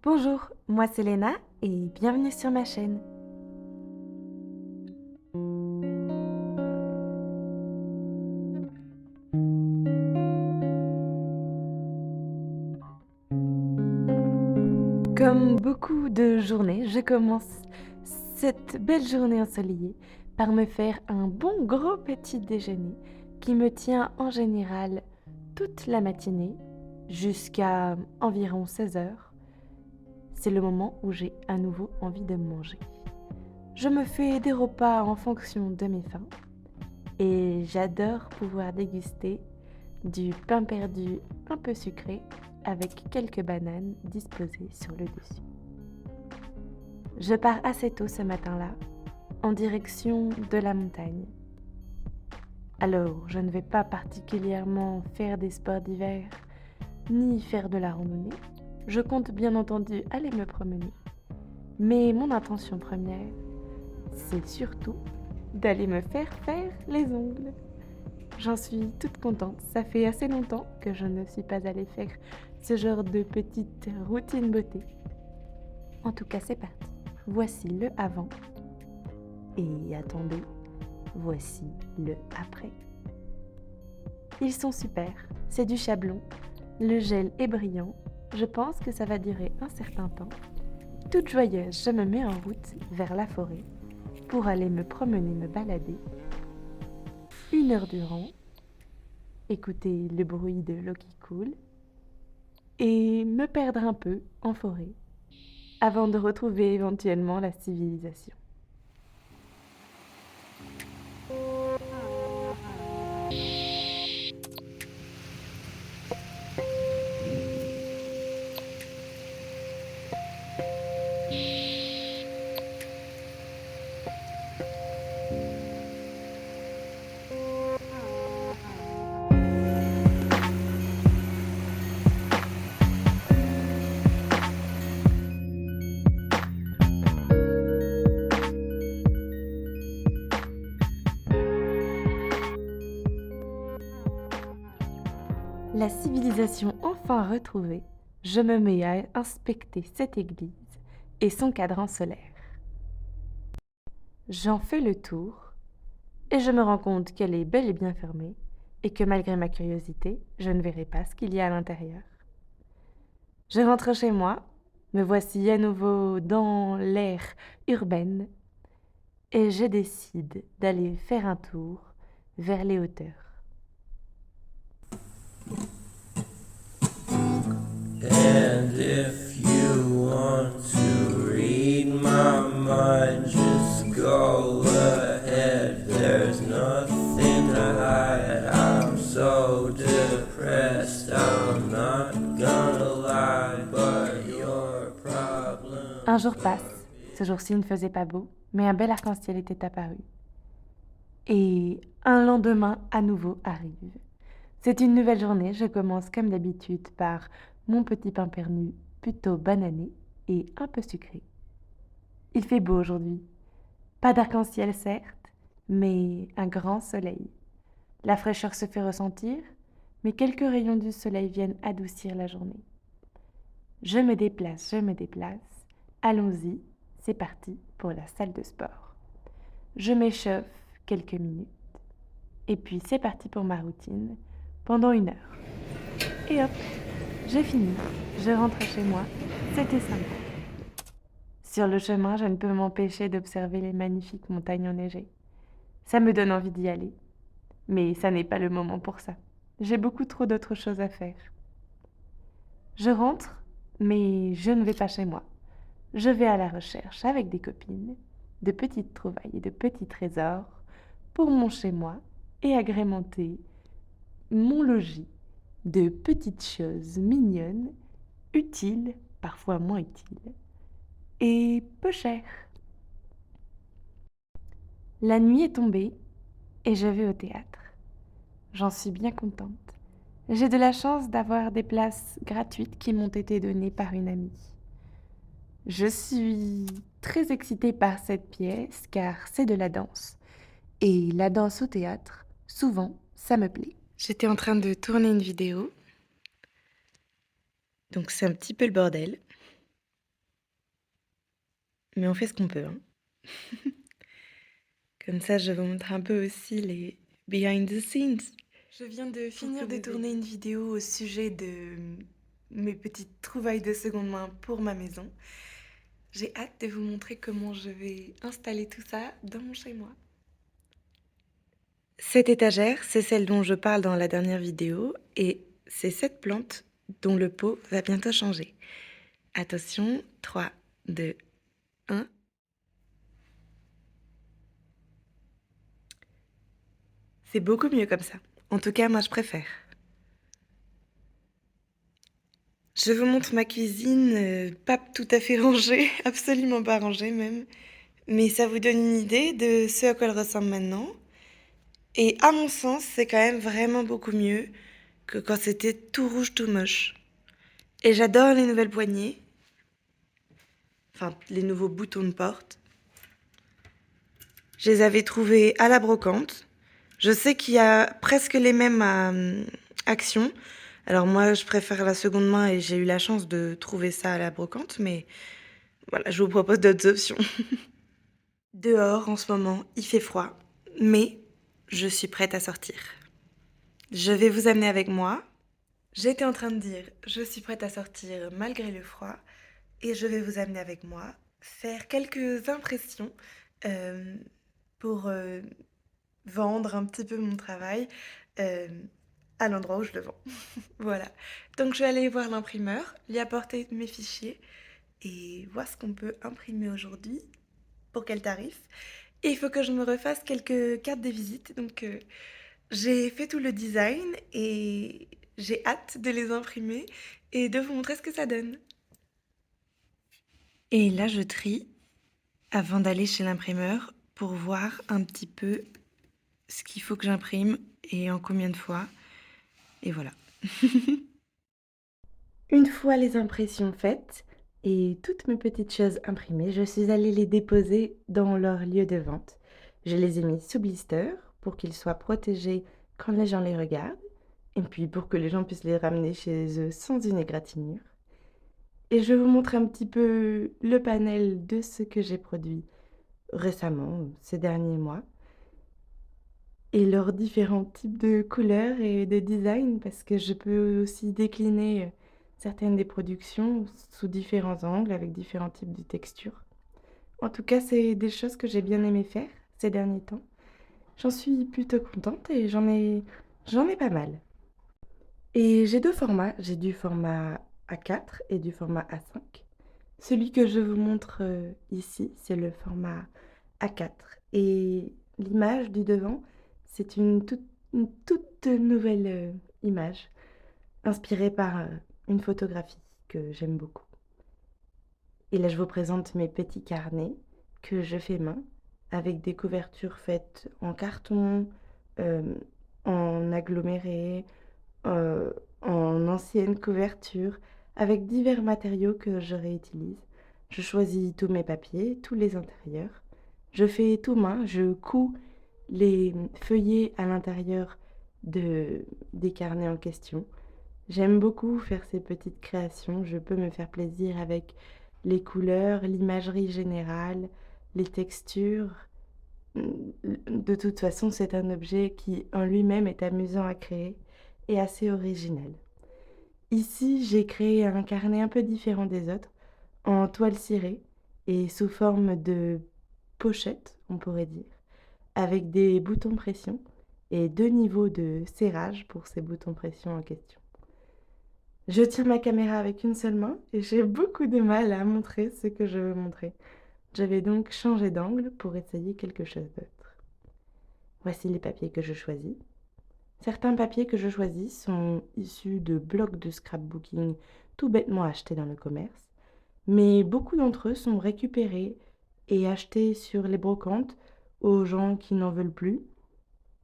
Bonjour, moi c'est Léna et bienvenue sur ma chaîne. Comme beaucoup de journées, je commence cette belle journée ensoleillée par me faire un bon gros petit déjeuner qui me tient en général toute la matinée jusqu'à environ 16 heures. C'est le moment où j'ai à nouveau envie de manger. Je me fais des repas en fonction de mes faims et j'adore pouvoir déguster du pain perdu un peu sucré avec quelques bananes disposées sur le dessus. Je pars assez tôt ce matin-là, en direction de la montagne. Alors, je ne vais pas particulièrement faire des sports d'hiver, ni faire de la randonnée. Je compte bien entendu aller me promener. Mais mon intention première, c'est surtout d'aller me faire les ongles. J'en suis toute contente. Ça fait assez longtemps que je ne suis pas allée faire ce genre de petite routine beauté. En tout cas, c'est parti. Voici le avant. Et attendez, voici le après. Ils sont super. C'est du chablon. Le gel est brillant. Je pense que ça va durer un certain temps. Toute joyeuse, je me mets en route vers la forêt pour aller me promener, me balader. 1 heure durant, écouter le bruit de l'eau qui coule et me perdre un peu en forêt avant de retrouver éventuellement la civilisation. La civilisation enfin retrouvée, je me mets à inspecter cette église et son cadran solaire. J'en fais le tour et je me rends compte qu'elle est bel et bien fermée et que malgré ma curiosité, je ne verrai pas ce qu'il y a à l'intérieur. Je rentre chez moi, me voici à nouveau dans l'ère urbaine et je décide d'aller faire un tour vers les hauteurs. And if you want to read my mind, just go ahead. There's nothing to hide. I'm so depressed, I'm not gonna lie, but your problem. Un jour passe, ce jour-ci ne faisait pas beau, mais un bel arc-en-ciel était apparu. Et un lendemain à nouveau arrive. C'est une nouvelle journée, je commence comme d'habitude par mon petit pain perdu plutôt banané et un peu sucré. Il fait beau aujourd'hui. Pas d'arc-en-ciel certes, mais un grand soleil. La fraîcheur se fait ressentir, mais quelques rayons du soleil viennent adoucir la journée. Je me déplace. Allons-y, c'est parti pour la salle de sport. Je m'échauffe quelques minutes. Et puis c'est parti pour ma routine pendant 1 heure. Et hop, j'ai fini. Je rentre chez moi. C'était sympa. Sur le chemin, je ne peux m'empêcher d'observer les magnifiques montagnes enneigées. Ça me donne envie d'y aller. Mais ça n'est pas le moment pour ça. J'ai beaucoup trop d'autres choses à faire. Je rentre, mais je ne vais pas chez moi. Je vais à la recherche avec des copines de petites trouvailles et de petits trésors pour mon chez-moi et agrémenter mon logis de petites choses mignonnes, utiles, parfois moins utiles, et peu chères. La nuit est tombée et je vais au théâtre. J'en suis bien contente. J'ai de la chance d'avoir des places gratuites qui m'ont été données par une amie. Je suis très excitée par cette pièce car c'est de la danse. Et la danse au théâtre, souvent, ça me plaît. J'étais en train de tourner une vidéo, donc c'est un petit peu le bordel. mais on fait ce qu'on peut, hein. Comme ça, je vous montre un peu aussi les behind the scenes. Je viens de finir de tourner une vidéo au sujet de mes petites trouvailles de seconde main pour ma maison. J'ai hâte de vous montrer comment je vais installer tout ça dans mon chez-moi. Cette étagère, c'est celle dont je parle dans la dernière vidéo et c'est cette plante dont le pot va bientôt changer. Attention, 3, 2, 1. C'est beaucoup mieux comme ça. En tout cas, moi, je préfère. Je vous montre ma cuisine, pas tout à fait rangée, absolument pas rangée même. Mais ça vous donne une idée de ce à quoi elle ressemble maintenant. Et à mon sens, c'est quand même vraiment beaucoup mieux que quand c'était tout rouge, tout moche. Et j'adore les nouvelles poignées. Enfin, les nouveaux boutons de porte. Je les avais trouvés à la brocante. Je sais qu'il y a presque les mêmes à Action. Alors moi, je préfère la seconde main et j'ai eu la chance de trouver ça à la brocante, mais voilà, je vous propose d'autres options. Dehors, en ce moment, il fait froid, mais je suis prête à sortir. Je vais vous amener avec moi. J'étais en train de dire, je suis prête à sortir malgré le froid, et je vais vous amener avec moi faire quelques impressions euh, pour vendre un petit peu mon travail euh, à l'endroit où je le vends. Voilà. Donc je vais aller voir l'imprimeur, lui apporter mes fichiers et voir ce qu'on peut imprimer aujourd'hui, pour quel tarif. Et il faut que je me refasse quelques cartes de visite. Donc j'ai fait tout le design et j'ai hâte de les imprimer et de vous montrer ce que ça donne. Et là, je trie avant d'aller chez l'imprimeur pour voir un petit peu ce qu'il faut que j'imprime et en combien de fois. Et voilà. Une fois les impressions faites et toutes mes petites choses imprimées, je suis allée les déposer dans leur lieu de vente. Je les ai mis sous blister pour qu'ils soient protégés quand les gens les regardent et puis pour que les gens puissent les ramener chez eux sans une égratignure. Et je vous montre un petit peu le panel de ce que j'ai produit récemment, ces derniers mois, et leurs différents types de couleurs et de design, parce que je peux aussi décliner certaines des productions sous différents angles, avec différents types de textures. En tout cas, c'est des choses que j'ai bien aimé faire ces derniers temps. J'en suis plutôt contente et j'en ai pas mal. Et j'ai deux formats, j'ai du format A4 et du format A5. Celui que je vous montre ici, c'est le format A4. Et l'image du devant, c'est une toute nouvelle image, inspirée par une photographie que j'aime beaucoup. Et là, je vous présente mes petits carnets que je fais main, avec des couvertures faites en carton, euh, en aggloméré, euh, en ancienne couverture, avec divers matériaux que je réutilise. Je choisis tous mes papiers, tous les intérieurs. Je fais tout main, je couds les feuillets à l'intérieur des carnets en question. J'aime beaucoup faire ces petites créations, je peux me faire plaisir avec les couleurs, l'imagerie générale, les textures. De toute façon, c'est un objet qui en lui-même est amusant à créer et assez original. Ici, j'ai créé un carnet un peu différent des autres, en toile cirée et sous forme de pochette, on pourrait dire, avec des boutons pression et deux niveaux de serrage pour ces boutons pression en question. Je tiens ma caméra avec une seule main et j'ai beaucoup de mal à montrer ce que je veux montrer. Je vais donc changer d'angle pour essayer quelque chose d'autre. Voici les papiers que je choisis. Certains papiers que je choisis sont issus de blocs de scrapbooking tout bêtement achetés dans le commerce, mais beaucoup d'entre eux sont récupérés et achetés sur les brocantes aux gens qui n'en veulent plus,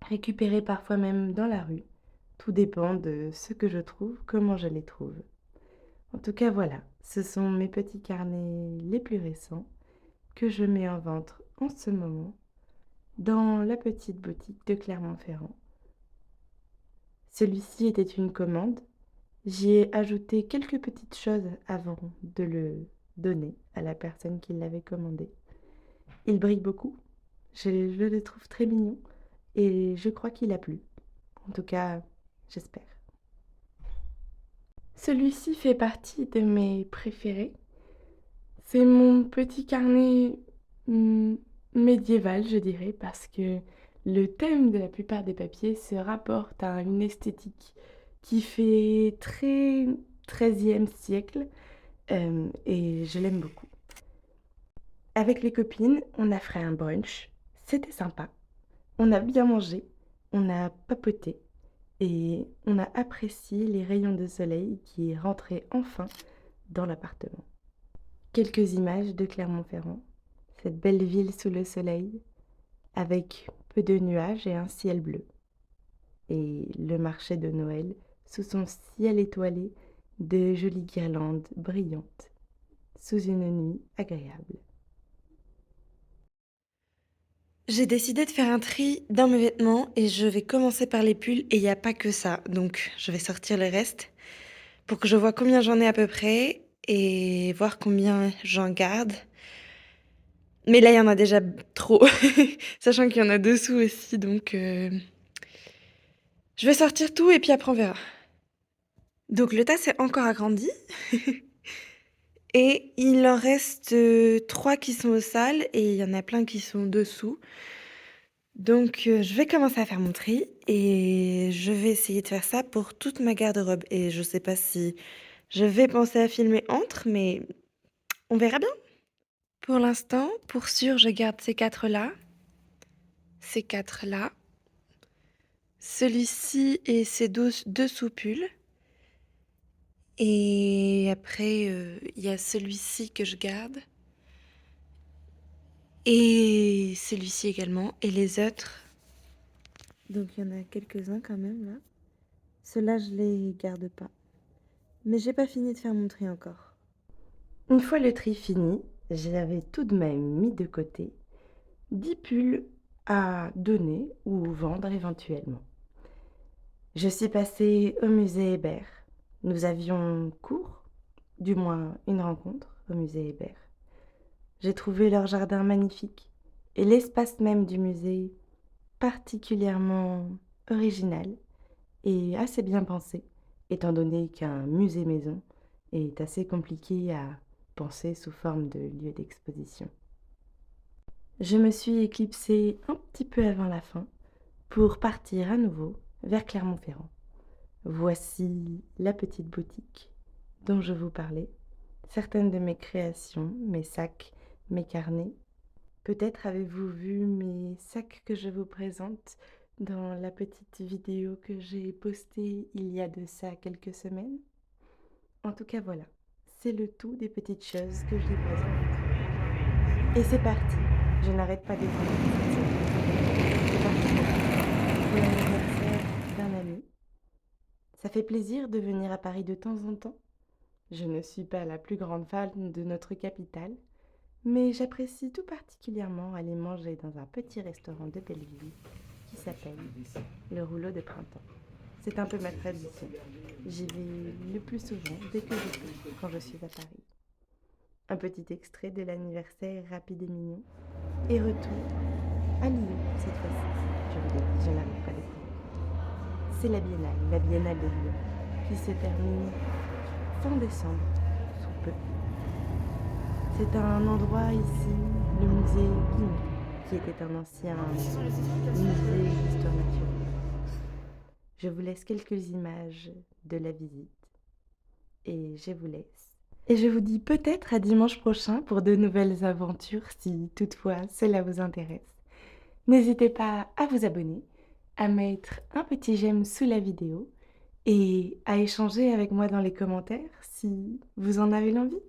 récupérés parfois même dans la rue. Tout dépend de ce que je trouve, comment je les trouve. En tout cas, voilà, ce sont mes petits carnets les plus récents que je mets en vente en ce moment dans la petite boutique de Clermont-Ferrand. Celui-ci était une commande. J'y ai ajouté quelques petites choses avant de le donner à la personne qui l'avait commandé. Il brille beaucoup, je le trouve très mignon et je crois qu'il a plu. En tout cas, j'espère. Celui-ci fait partie de mes préférés. C'est mon petit carnet médiéval, je dirais, parce que le thème de la plupart des papiers se rapporte à une esthétique qui fait très 13e siècle et je l'aime beaucoup. Avec les copines, on a fait un brunch, c'était sympa. On a bien mangé, on a papoté et on a apprécié les rayons de soleil qui rentraient enfin dans l'appartement. Quelques images de Clermont-Ferrand, cette belle ville sous le soleil, avec peu de nuages et un ciel bleu. Et le marché de Noël sous son ciel étoilé de jolies guirlandes brillantes, sous une nuit agréable. J'ai décidé de faire un tri dans mes vêtements et je vais commencer par les pulls et il n'y a pas que ça. Donc je vais sortir le reste pour que je vois combien j'en ai à peu près et voir combien j'en garde. Mais là, il y en a déjà trop, sachant qu'il y en a dessous aussi, donc je vais sortir tout et puis après on verra. Donc le tas s'est encore agrandi et il en reste 3 qui sont au sale et il y en a plein qui sont dessous. Donc je vais commencer à faire mon tri et je vais essayer de faire ça pour toute ma garde-robe. Et je sais pas si je vais penser à filmer entre, mais on verra bien. Pour l'instant, pour sûr, je garde ces 4-là, ces 4-là, celui-ci et ces deux sous-pulls. Et après, il y a celui-ci que je garde. Et celui-ci également. Et les autres. Donc il y en a quelques-uns quand même là. Ceux-là, je les garde pas. Mais j'ai pas fini de faire mon tri encore. Une fois le tri fini, j'avais tout de même mis de côté 10 pulls à donner ou vendre éventuellement. Je suis passée au musée Hébert. Nous avions cours, du moins une rencontre au musée Hébert. J'ai trouvé leur jardin magnifique et l'espace même du musée particulièrement original et assez bien pensé, étant donné qu'un musée maison est assez compliqué à penser sous forme de lieu d'exposition. Je me suis éclipsée un petit peu avant la fin pour partir à nouveau vers Clermont-Ferrand. Voici la petite boutique dont je vous parlais, certaines de mes créations, mes sacs, mes carnets. Peut-être avez-vous vu mes sacs que je vous présente dans la petite vidéo que j'ai postée il y a de ça quelques semaines. En tout cas voilà, c'est le tout des petites choses que je vous présente. Et c'est parti, je n'arrête pas de c'est parti pour l'anniversaire d'un ami. Ça fait plaisir de venir à Paris de temps en temps. Je ne suis pas la plus grande fan de notre capitale, mais j'apprécie tout particulièrement aller manger dans un petit restaurant de Belleville qui s'appelle le Rouleau de Printemps. C'est un peu ma tradition. J'y vais le plus souvent dès que je peux quand je suis à Paris. Un petit extrait de l'anniversaire rapide et mignon et retour à Lyon cette fois-ci. Je vous l'ai dit, je n'arrête pas de courir. C'est la Biennale de Lyon qui se termine fin décembre, sous peu. C'est un endroit ici, le musée Guimet, qui était un ancien musée d'histoire naturelle. Je vous laisse quelques images de la visite et je vous laisse. Et je vous dis peut-être à dimanche prochain pour de nouvelles aventures si toutefois cela vous intéresse. N'hésitez pas à vous abonner, à mettre un petit j'aime sous la vidéo et à échanger avec moi dans les commentaires si vous en avez l'envie.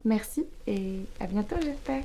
Merci et à bientôt j'espère.